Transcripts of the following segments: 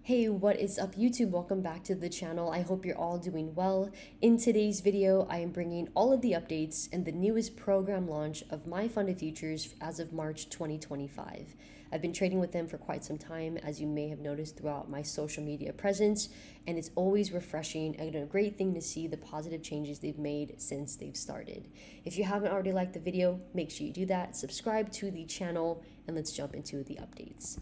Hey, what is up YouTube? Welcome back to the channel. I hope you're all doing well. In today's video, I am bringing all of the updates and the newest program launch of MyFundedFutures as of March 2025. I've been trading with them for quite some time, as you may have noticed throughout my social media presence, and it's always refreshing and a great thing to see the positive changes they've made since they've started. If you haven't already liked the video, make sure you do that, subscribe to the channel, and let's jump into the updates.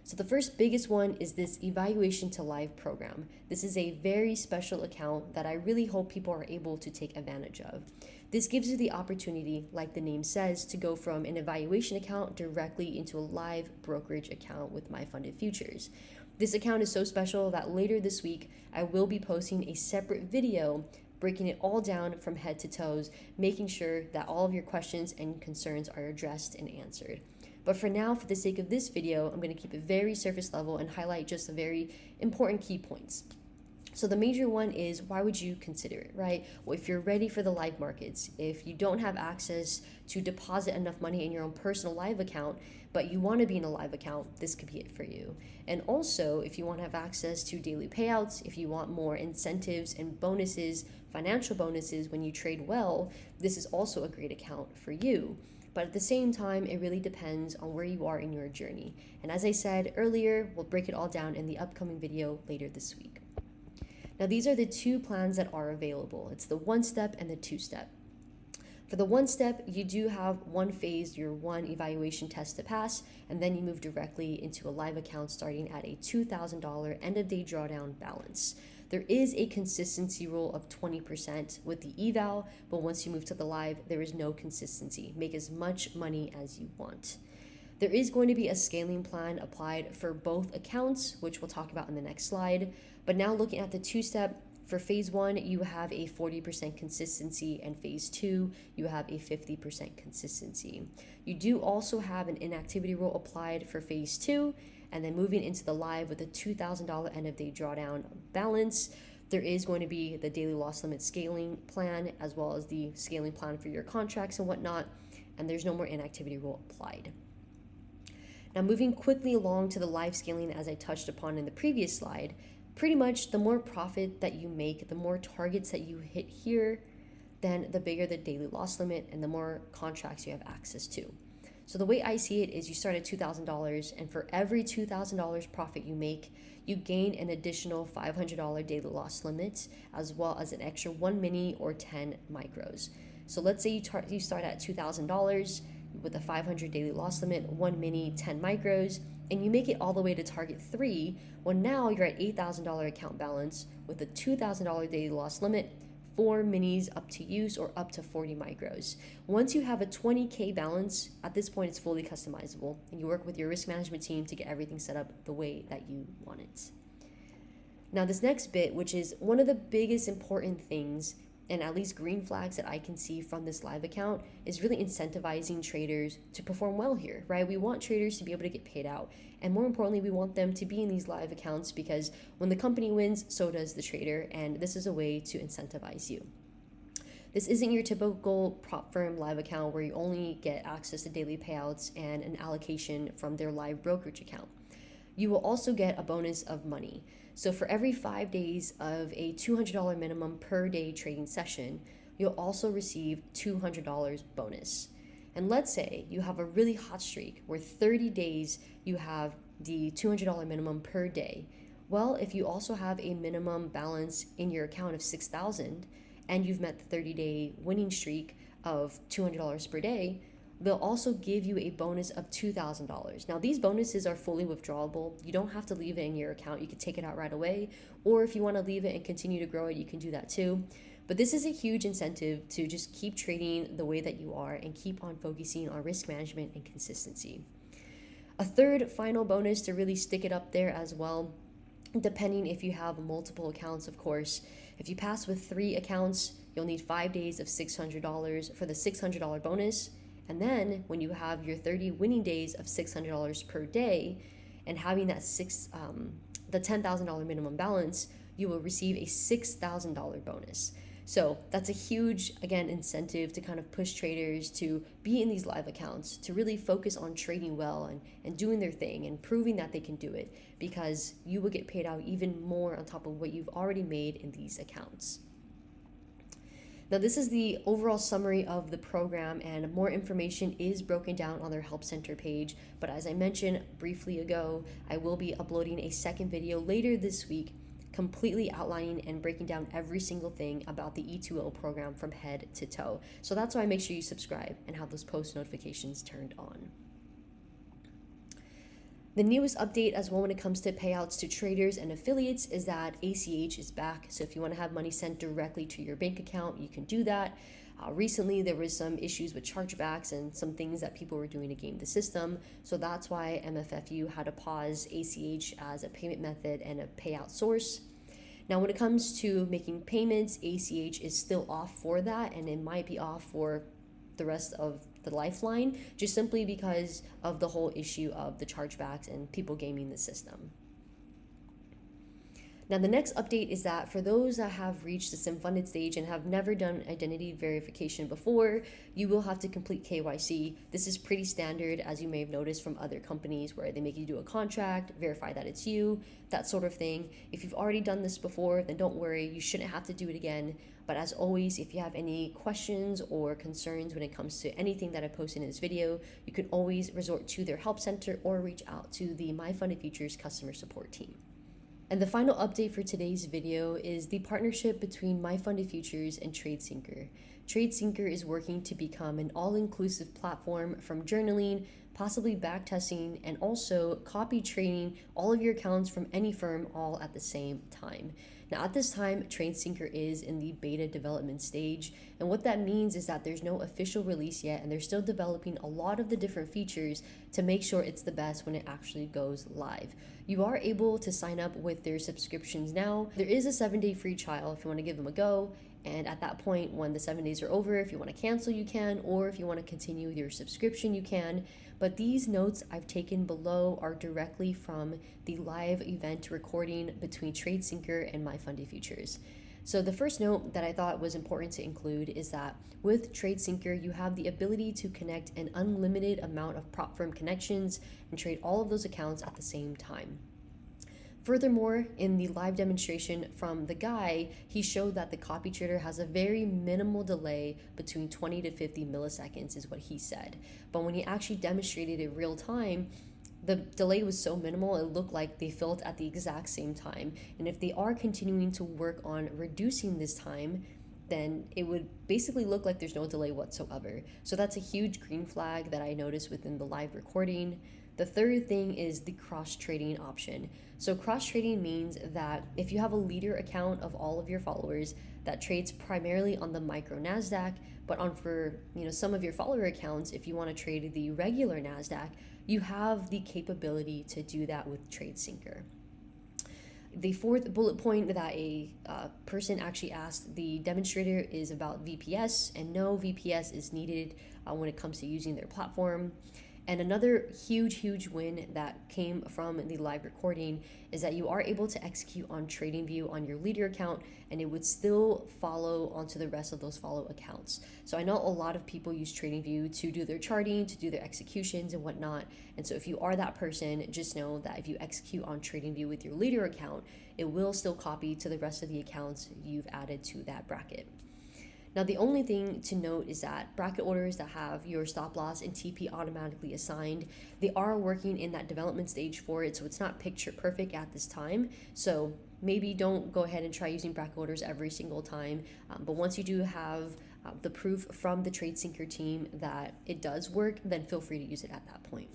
So the first biggest one is this evaluation to live program. This is a very special account that I really hope people are able to take advantage of. This gives you the opportunity, like the name says, to go from an evaluation account directly into a live brokerage account with MyFundedFutures. This account is so special that later this week, I will be posting a separate video breaking it all down from head to toes, making sure that all of your questions and concerns are addressed and answered. But for now, for the sake of this video, I'm going to keep it very surface level and highlight just the very important key points. So the major one is, why would you consider it, right? Well, if you're ready for the live markets, if you don't have access to deposit enough money in your own personal live account, but you want to be in a live account, this could be it for you. And also, if you want to have access to daily payouts, if you want more incentives and bonuses, financial bonuses when you trade well, this is also a great account for you. But at the same time, it really depends on where you are in your journey. And as I said earlier, we'll break it all down in the upcoming video later this week. Now, these are the two plans that are available. It's the 1-step and the 2-step. For the 1-step, you do have one phase, your one evaluation test to pass, and then you move directly into a live account starting at a $2,000 end of day drawdown balance. There is a consistency rule of 20% with the eval, but once you move to the live, there is no consistency. Make as much money as you want. There is going to be a scaling plan applied for both accounts, which we'll talk about in the next slide. But now looking at the 2-step, for phase 1, you have a 40% consistency, and phase 2, you have a 50% consistency. You do also have an inactivity rule applied for phase 2, and then moving into the live with a $2,000 end of day drawdown balance, there is going to be the daily loss limit scaling plan, as well as the scaling plan for your contracts and whatnot, and there's no more inactivity rule applied. Now, moving quickly along to the live scaling, as I touched upon in the previous slide, pretty much the more profit that you make, the more targets that you hit here, then the bigger the daily loss limit and the more contracts you have access to. So the way I see it is you start at $2,000, and for every $2,000 profit you make, you gain an additional $500 daily loss limit, as well as an extra 1 mini or 10 micros. So let's say you start at $2,000 with a 500 daily loss limit, 1 mini, 10 micros, and you make it all the way to target 3, well, now you're at $8,000 account balance with a $2,000 daily loss limit, 4 minis up to use, or up to 40 micros. Once you have a 20K balance, at this point it's fully customizable, and you work with your risk management team to get everything set up the way that you want it. Now, this next bit, which is one of the biggest important things, and at least green flags that I can see from this live account, is really incentivizing traders to perform well here, right? We want traders to be able to get paid out. And more importantly, we want them to be in these live accounts because when the company wins, so does the trader. And this is a way to incentivize you. This isn't your typical prop firm live account where you only get access to daily payouts and an allocation from their live brokerage account. You will also get a bonus of money. So for every 5 days of a $200 minimum per day trading session, you'll also receive $200 bonus. And let's say you have a really hot streak where 30 days you have the $200 minimum per day. Well, if you also have a minimum balance in your account of $6,000 and you've met the 30-day winning streak of $200 per day, they'll also give you a bonus of $2,000. Now, these bonuses are fully withdrawable. You don't have to leave it in your account. You can take it out right away. Or if you want to leave it and continue to grow it, you can do that too. But this is a huge incentive to just keep trading the way that you are and keep on focusing on risk management and consistency. A third final bonus to really stick it up there as well, depending if you have multiple accounts, of course. If you pass with 3 accounts, you'll need 5 days of $600 for the $600 bonus. And then when you have your 30 winning days of $600 per day and having that the $10,000 minimum balance, you will receive a $6,000 bonus. So that's a huge, again, incentive to kind of push traders to be in these live accounts, to really focus on trading well and doing their thing and proving that they can do it, because you will get paid out even more on top of what you've already made in these accounts. Now, this is the overall summary of the program, and more information is broken down on their Help Center page. But as I mentioned briefly ago, I will be uploading a second video later this week, completely outlining and breaking down every single thing about the E2O program from head to toe. So that's why make sure you subscribe and have those post notifications turned on. The newest update as well when it comes to payouts to traders and affiliates is that ACH is back. So if you want to have money sent directly to your bank account, you can do that. Recently, there was some issues with chargebacks and some things that people were doing to game the system. So that's why MFFU had to pause ACH as a payment method and a payout source. Now, when it comes to making payments, ACH is still off for that, and it might be off for the rest of the lifeline, just simply because of the whole issue of the chargebacks and people gaming the system. Now, the next update is that for those that have reached the sim funded stage and have never done identity verification before, you will have to complete KYC. This is pretty standard, as you may have noticed from other companies, where they make you do a contract, verify that it's you, that sort of thing. If you've already done this before, then don't worry, you shouldn't have to do it again. But as always, if you have any questions or concerns when it comes to anything that I posted in this video, you can always resort to their help center or reach out to the MyFundedFutures customer support team. And the final update for today's video is the partnership between MyFundedFutures and Tradesyncer. Tradesyncer is working to become an all-inclusive platform from journaling, possibly backtesting, and also copy trading all of your accounts from any firm all at the same time. Now, at this time, Tradesyncer is in the beta development stage, and what that means is that there's no official release yet, and they're still developing a lot of the different features to make sure it's the best when it actually goes live. You are able to sign up with their subscriptions now. There is a 7-day free trial if you want to give them a go, and at that point, when the 7 days are over, if you want to cancel, you can, or if you want to continue your subscription, you can. But these notes I've taken below are directly from the live event recording between Tradesyncer and MyFundedFutures. So the first note that I thought was important to include is that with Tradesyncer, you have the ability to connect an unlimited amount of prop firm connections and trade all of those accounts at the same time. Furthermore, in the live demonstration from the guy, he showed that the copy trader has a very minimal delay between 20 to 50 milliseconds is what he said. But when he actually demonstrated it real time, the delay was so minimal, it looked like they filled at the exact same time. And if they are continuing to work on reducing this time, then it would basically look like there's no delay whatsoever. So that's a huge green flag that I noticed within the live recording. The third thing is the cross-trading option. So cross-trading means that if you have a leader account of all of your followers that trades primarily on the micro NASDAQ, but for some of your follower accounts, if you want to trade the regular NASDAQ, you have the capability to do that with Tradesyncer. The fourth bullet point that a person actually asked the demonstrator is about VPS, and no VPS is needed when it comes to using their platform. And another huge win that came from the live recording is that you are able to execute on TradingView on your leader account, and it would still follow onto the rest of those follow accounts. So I know a lot of people use TradingView to do their charting, to do their executions and whatnot. And so if you are that person, just know that if you execute on TradingView with your leader account, it will still copy to the rest of the accounts you've added to that bracket. Now, the only thing to note is that bracket orders that have your stop loss and TP automatically assigned, they are working in that development stage for it, so it's not picture perfect at this time. So maybe don't go ahead and try using bracket orders every single time, but once you do have the proof from the Tradesyncer team that it does work, then feel free to use it at that point.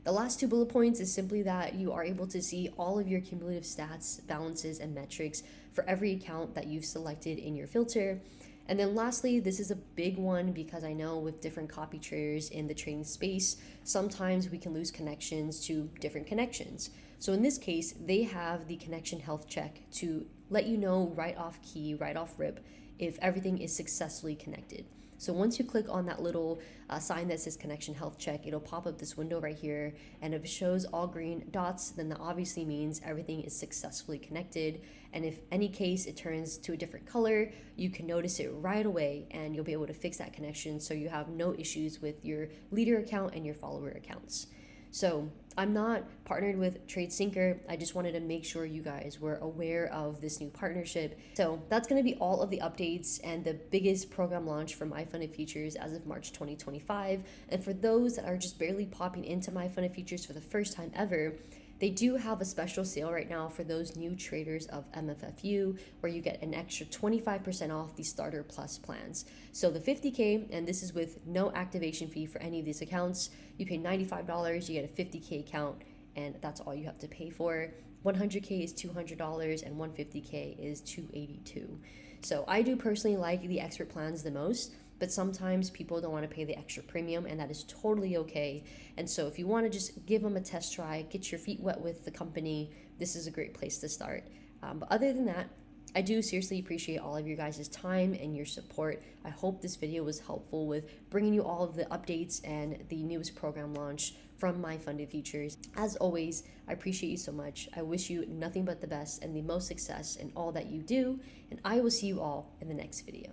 The last two bullet points is simply that you are able to see all of your cumulative stats, balances, and metrics for every account that you've selected in your filter. And then lastly, this is a big one because I know with different copy traders in the trading space, sometimes we can lose connections to different connections. So in this case, they have the connection health check to let you know right off key, right off rip, if everything is successfully connected. So once you click on that little sign that says connection health check, it'll pop up this window right here. And if it shows all green dots, then that obviously means everything is successfully connected. And if any case it turns to a different color, you can notice it right away and you'll be able to fix that connection so you have no issues with your leader account and your follower accounts. So I'm not partnered with Tradesyncer. I just wanted to make sure you guys were aware of this new partnership. So that's going to be all of the updates and the biggest program launch for MyFundedFutures as of March 2025. And for those that are just barely popping into MyFundedFutures for the first time ever, they do have a special sale right now for those new traders of MFFU, where you get an extra 25% off the Starter Plus plans. So the 50K, and this is with no activation fee for any of these accounts, you pay $95, you get a 50K account, and that's all you have to pay for. 100K is $200, and 150K is $282. So I do personally like the expert plans the most, but sometimes people don't want to pay the extra premium, and that is totally okay. And so if you want to just give them a test try, get your feet wet with the company, this is a great place to start. But other than that, I do seriously appreciate all of your guys' time and your support. I hope this video was helpful with bringing you all of the updates and the newest program launch from MyFundedFutures. As always, I appreciate you so much. I wish you nothing but the best and the most success in all that you do, and I will see you all in the next video.